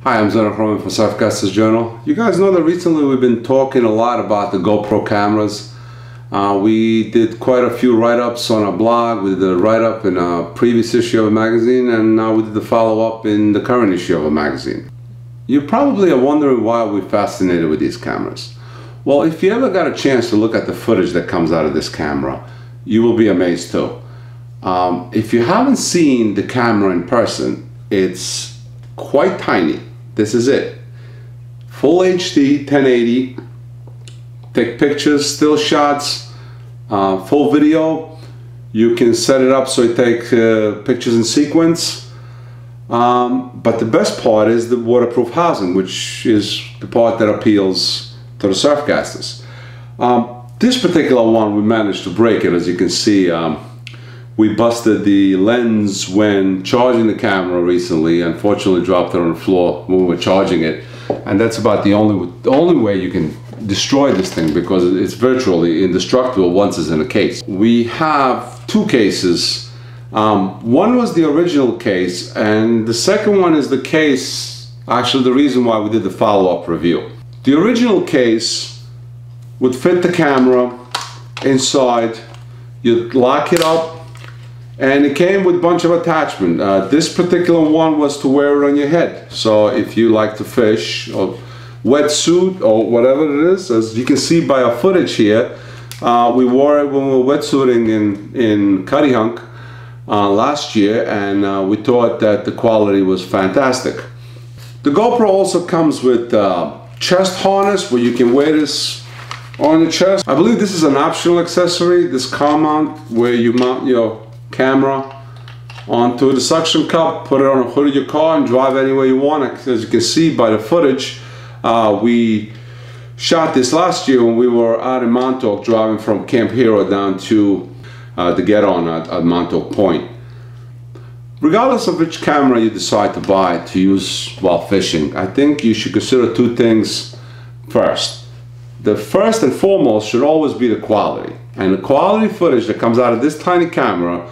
Hi, I'm Zona from Surfcaster's Journal. You guys know that recently we've been talking a lot about the GoPro cameras. We did quite a few write-ups on our blog. We did a write-up in a previous issue of a magazine, and now we did the follow-up in the current issue of a magazine. You probably are wondering why we're fascinated with these cameras. Well, if you ever got a chance to look at the footage that comes out of this camera, you will be amazed too. If you haven't seen the camera in person, it's quite tiny. This is it. Full HD, 1080, take pictures, still shots, full video. You can set it up so you take pictures in sequence. But the best part is the waterproof housing, which is the part that appeals to the Surfcasters. This particular one, we managed to break it. As you can see, we busted the lens when charging the camera recently. Unfortunately, dropped it on the floor when we were charging it, and that's about the only way you can destroy this thing, because it's virtually indestructible once it's in a case. We have two cases. One was the original case, and the second one is the case, actually the reason why we did the follow-up review. The original case would fit the camera inside. You'd lock it up, and it came with a bunch of attachment. This particular one was to wear it on your head. So if you like to fish or wetsuit or whatever it is, as you can see by our footage here, we wore it when we were wetsuiting in Cuttyhunk last year, and we thought that the quality was fantastic. The GoPro also comes with chest harness where you can wear this on your chest. I believe this is an optional accessory, this car mount, where you mount your camera onto the suction cup, put it on the hood of your car, and drive anywhere you want. As you can see by the footage, we shot this last year when we were out in Montauk, driving from Camp Hero down to the get-on at Montauk Point. Regardless of which camera you decide to buy to use while fishing, I think you should consider two things first. The first and foremost should always be the quality. And the quality footage that comes out of this tiny camera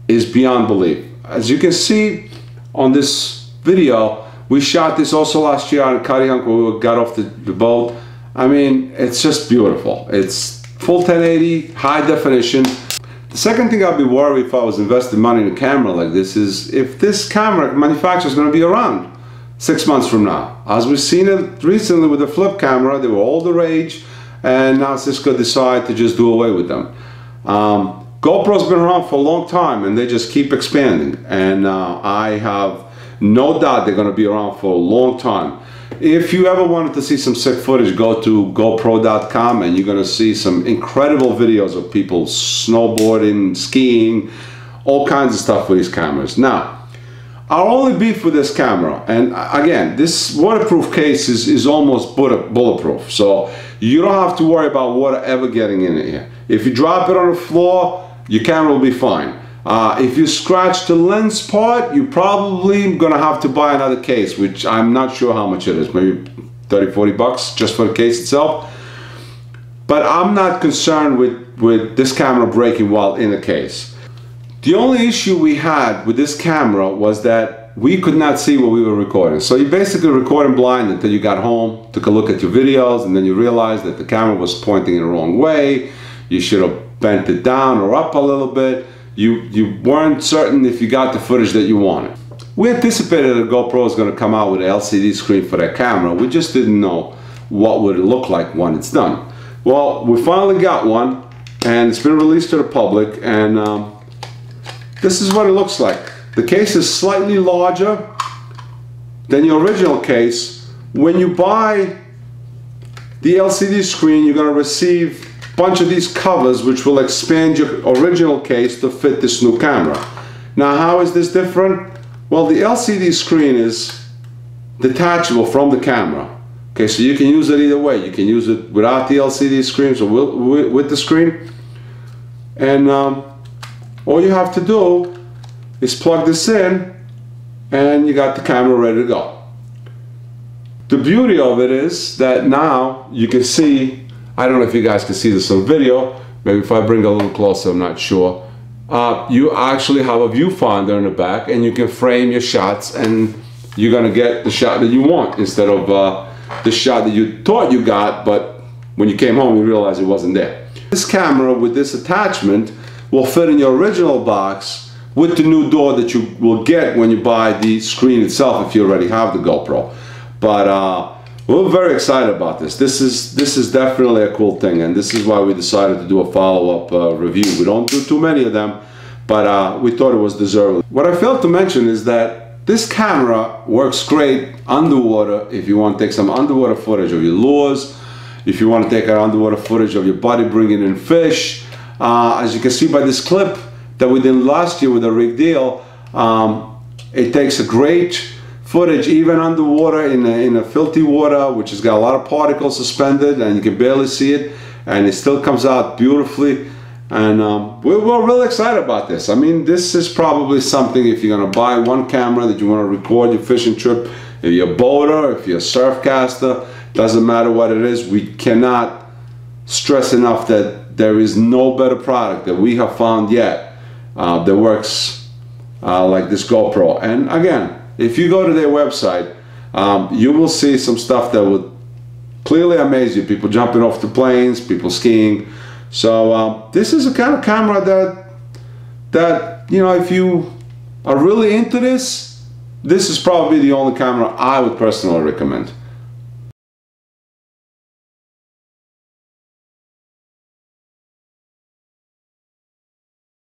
is beyond belief. As you can see on this video, we shot this also last year on Cuttyhunk when we got off the boat. I mean, it's just beautiful. It's full 1080, high definition. The second thing I'd be worried if I was investing money in a camera like this is if this camera manufacturer is going to be around 6 months from now. As we've seen it recently with the flip camera, they were all the rage, and now Cisco decided to just do away with them. GoPro's been around for a long time, and they just keep expanding, and I have no doubt they're going to be around for a long time. If you ever wanted to see some sick footage, go to GoPro.com, and you're going to see some incredible videos of people snowboarding, skiing, all kinds of stuff with these cameras. Now, our only beef with this camera, and again, this waterproof case is almost bulletproof, so you don't have to worry about water ever getting in here. If you drop it on the floor, your camera will be fine. If you scratch the lens part, you're probably gonna have to buy another case, which I'm not sure how much it is, maybe 30-40 bucks just for the case itself. But I'm not concerned with this camera breaking while in the case. The only issue we had with this camera was that we could not see what we were recording. So you basically recording blind until you got home, took a look at your videos, and then you realized that the camera was pointing in the wrong way. You should have bent it down or up a little bit. You weren't certain if you got the footage that you wanted. We anticipated that GoPro was going to come out with an LCD screen for their camera. We just didn't know what would it look like when it's done. Well, we finally got one, and it's been released to the public, and this is what it looks like. The case is slightly larger than the original case. When you buy the LCD screen, you're going to receive a bunch of these covers which will expand your original case to fit this new camera. Now, how is this different? Well, the LCD screen is detachable from the camera. Okay, so you can use it either way. You can use it without the LCD screen, so with the screen. And all you have to do is plug this in, and you got the camera ready to go. The beauty of it is that now you can see, I don't know if you guys can see this on video, maybe if I bring it a little closer, I'm not sure. You actually have a viewfinder in the back, and you can frame your shots and you're gonna get the shot that you want instead of the shot that you thought you got, but when you came home you realized it wasn't there. This camera with this attachment will fit in your original box with the new door that you will get when you buy the screen itself if you already have the GoPro. But we're very excited about this. This is definitely a cool thing, and this is why we decided to do a follow-up review. We don't do too many of them, but we thought it was deserved. What I failed to mention is that this camera works great underwater if you want to take some underwater footage of your lures, if you want to take underwater footage of your buddy bringing in fish. As you can see by this clip that we did last year with a rig deal, it takes a great footage even underwater in a filthy water, which has got a lot of particles suspended and you can barely see it, and it still comes out beautifully. And we're really excited about this. I mean, this is probably something, if you're going to buy one camera that you want to record your fishing trip, if you're a boater, if you're a surfcaster, doesn't matter what it is, we cannot stress enough that there is no better product that we have found yet that works like this GoPro. And again, if you go to their website, you will see some stuff that would clearly amaze you. People jumping off the planes, people skiing. So this is a kind of camera that you know, if you are really into this, this is probably the only camera I would personally recommend.